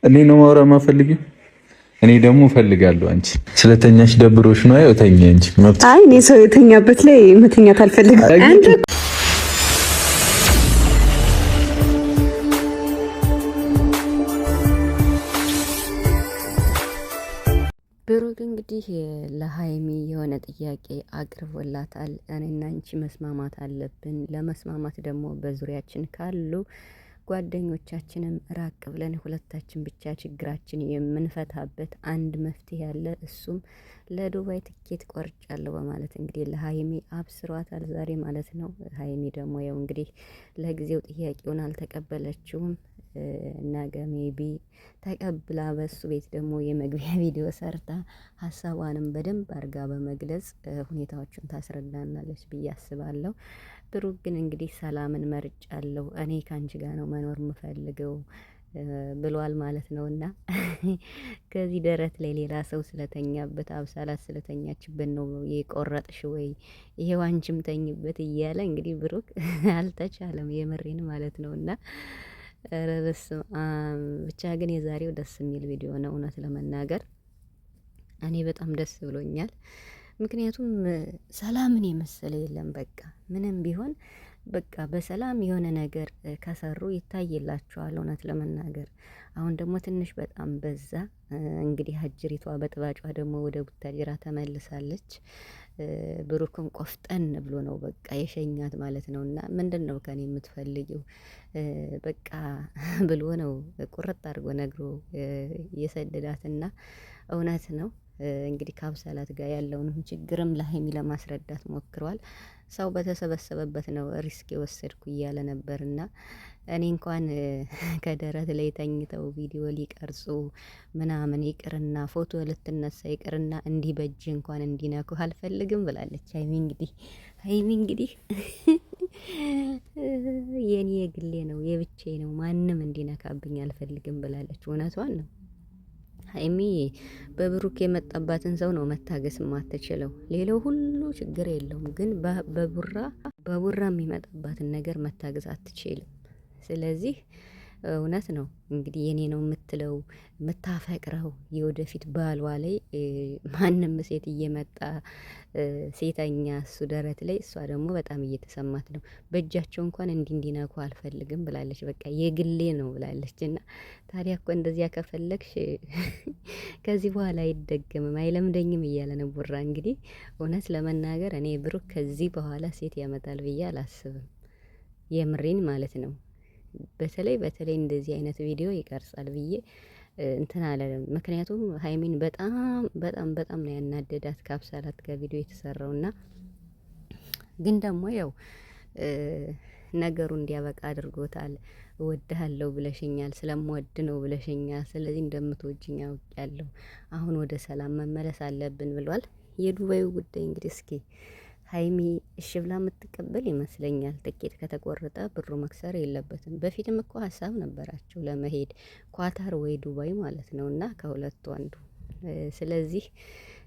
እኔ ነው ማውራ ማፈልጊው። እኔ ደግሞ እፈልጋለሁ። አንቺ ስለተኛሽ ደብሮሽ ነው አይተኛ እንጂ መብት። አይ እኔ ሰው የተኛበት ላይ መተኛት አልፈልግም። አንተ ብሩክ እንግዲህ ለሀይሚ የሆነ ጥያቄ አቅርቦላታል። እኔና አንቺ መስማማት አለብን። ለመስማማት ደግሞ በዙሪያችን ካሉ ጓደኞቻችንም ራቅ ብለን ሁለታችን ብቻ ችግራችን የምንፈታበት አንድ መፍትሄ አለ። እሱም ለዱባይ ትኬት ቆርጫለሁ በማለት እንግዲህ ለሀይሚ አብስሯታል ዛሬ ማለት ነው። ሀይሚ ደግሞ ያው እንግዲህ ለጊዜው ጥያቄውን አልተቀበለችውም። ነገ ሜቢ ተቀብላ በሱ ቤት ደግሞ የመግቢያ ቪዲዮ ሰርታ ሀሳቧንም በደንብ አድርጋ በመግለጽ ሁኔታዎችን ታስረዳናለች ብዬ አስባለሁ። ብሩክ ግን እንግዲህ ሰላምን መርጫለሁ እኔ ካንቺ ጋር ነው መኖር የምፈልገው ብሏል ማለት ነውና ከዚህ ደረት ላይ ሌላ ሰው ስለተኛበት አብሳላት ስለተኛችበት ነው የቆረጥሽ ወይ ይሄው አንቺም ተኝበት እያለ እንግዲህ ብሩክ አልተቻለም የምሬን ማለት ነውና ኧረ በስመ አብ ብቻ ግን የዛሬው ደስ የሚል ቪዲዮ ነው እውነት ለመናገር እኔ በጣም ደስ ብሎኛል። ምክንያቱም ሰላምን የመሰለ የለም። በቃ ምንም ቢሆን በቃ በሰላም የሆነ ነገር ከሰሩ ይታይላቸዋል እውነት ለመናገር። አሁን ደግሞ ትንሽ በጣም በዛ። እንግዲህ አጅሪቷ በጥባጯ ደግሞ ወደ ቡታጅራ ተመልሳለች። ብሩክም ቆፍጠን ብሎ ነው በቃ የሸኛት ማለት ነው። እና ምንድነው ከኔ የምትፈልጊው በቃ ብሎ ነው ቁርጥ አድርጎ ነግሮ የሰደዳትና እውነት ነው። እንግዲህ ከአብሳላት ጋር ያለውንም ችግርም ለሀይሚ ለማስረዳት ሞክሯል። ሰው በተሰበሰበበት ነው ሪስክ የወሰድኩ እያለ ነበርና እኔ እንኳን ከደረት ላይ ተኝተው ቪዲዮ ሊቀርጹ ምናምን ይቅርና ፎቶ ልትነሳ ይቅርና እንዲህ በእጅ እንኳን እንዲነኩ አልፈልግም ብላለች። ሀይሚ እንግዲህ የኔ የግሌ ነው የብቻዬ ነው ማንም እንዲነካብኝ አልፈልግም ብላለች። እውነቷን ነው። ሀይሚ በብሩክ የመጣባትን ሰው ነው መታገስ የማትችለው። ሌላው ሁሉ ችግር የለውም፣ ግን በቡራ የሚመጣባትን ነገር መታገስ አትችልም። ስለዚህ እውነት ነው እንግዲህ የኔ ነው የምትለው የምታፈቅረው የወደፊት ባሏ ላይ ማንም ሴት እየመጣ ሴተኛ እሱ ደረት ላይ እሷ ደግሞ በጣም እየተሰማት ነው። በእጃቸው እንኳን እንዲነኩ አልፈልግም ብላለች። በቃ የግሌ ነው ብላለች። እና ታዲያ እኮ እንደዚያ ከፈለግሽ ከዚህ በኋላ አይደገምም አይለምደኝም እያለ ነው ቡራ። እንግዲህ እውነት ለመናገር እኔ ብሩክ ከዚህ በኋላ ሴት ያመጣል ብዬ አላስብም። የምሬን ማለት ነው። በተለይ እንደዚህ አይነት ቪዲዮ ይቀርጻል ብዬ እንትን አላለም። ምክንያቱም ሀይሚን በጣም ነው ያናደዳት ከአብሳላት ጋር ቪዲዮ የተሰራውና ግን ደግሞ ያው ነገሩ እንዲያበቃ አድርጎታል። እወድሃለሁ ብለሽኛል፣ ስለምወድ ነው ብለሽኛል፣ ስለዚህ እንደምትወጂኝ አውቄያለሁ። አሁን ወደ ሰላም መመለስ አለብን ብሏል። የዱባዩ ጉዳይ እንግዲህ እስኪ ሀይሚ እሺ ብላ የምትቀበል ይመስለኛል። ትኬት ከተቆረጠ ብሩ መክሰር የለበትም። በፊትም እኮ ሀሳብ ነበራቸው ለመሄድ ኳታር ወይ ዱባይ ማለት ነው፣ እና ከሁለቱ አንዱ። ስለዚህ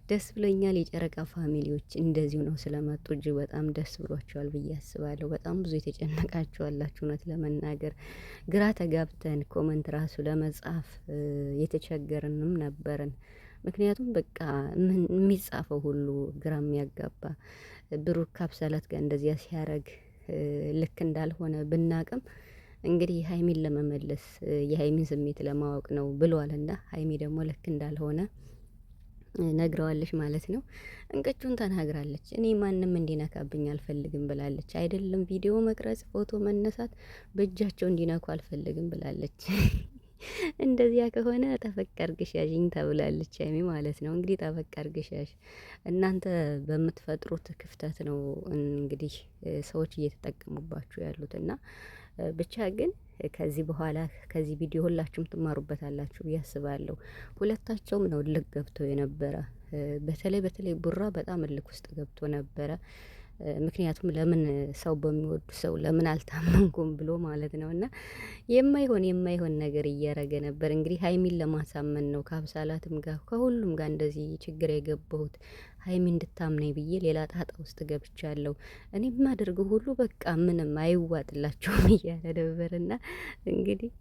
ደስ ብሎኛል። የጨረቃ ፋሚሊዎች እንደዚሁ ነው ስለመጡ እጅግ በጣም ደስ ብሏቸዋል ብዬ አስባለሁ። በጣም ብዙ የተጨነቃችሁ አላችሁ። እውነት ለመናገር ግራ ተጋብተን ኮመንት ራሱ ለመጻፍ የተቸገርንም ነበርን። ምክንያቱም በቃ የሚጻፈው ሁሉ ግራ የሚያጋባ ብሩክ ከአብሳላት ጋር እንደዚያ ሲያረግ ልክ እንዳልሆነ ብናቅም እንግዲህ ሀይሚን ለመመለስ የሀይሚን ስሜት ለማወቅ ነው ብሏልና ሀይሚ ደግሞ ልክ እንዳልሆነ ነግረዋለች ማለት ነው። እንቅጩን ተናግራለች። እኔ ማንም እንዲነካብኝ አልፈልግም ብላለች። አይደለም ቪዲዮ መቅረጽ፣ ፎቶ መነሳት በእጃቸው እንዲነኩ አልፈልግም ብላለች። እንደዚያ ከሆነ ጠበቅ አድርገሽ ያዥኝ ተብላለች ሀይሚ ማለት ነው። እንግዲህ ጠበቅ አድርገሽ ያዥ። እናንተ በምትፈጥሩት ክፍተት ነው እንግዲህ ሰዎች እየተጠቀሙባችሁ ያሉት እና ብቻ ግን ከዚህ በኋላ ከዚህ ቪዲዮ ሁላችሁም ትማሩበታላችሁ ብዬ አስባለሁ። ሁለታቸውም ነው እልክ ገብተው የነበረ። በተለይ ቡራ በጣም እልክ ውስጥ ገብቶ ነበረ። ምክንያቱም ለምን ሰው በሚወዱ ሰው ለምን አልታመንኩም ብሎ ማለት ነው። እና የማይሆን ነገር እያረገ ነበር። እንግዲህ ሀይሚን ለማሳመን ነው ከአብሳላትም ጋር ከሁሉም ጋር እንደዚህ ችግር የገባሁት ሀይሚ እንድታምነኝ ብዬ ሌላ ጣጣ ውስጥ ገብቻለሁ። እኔ የማደርገው ሁሉ በቃ ምንም አይዋጥላቸውም እያለ ነበርና እንግዲህ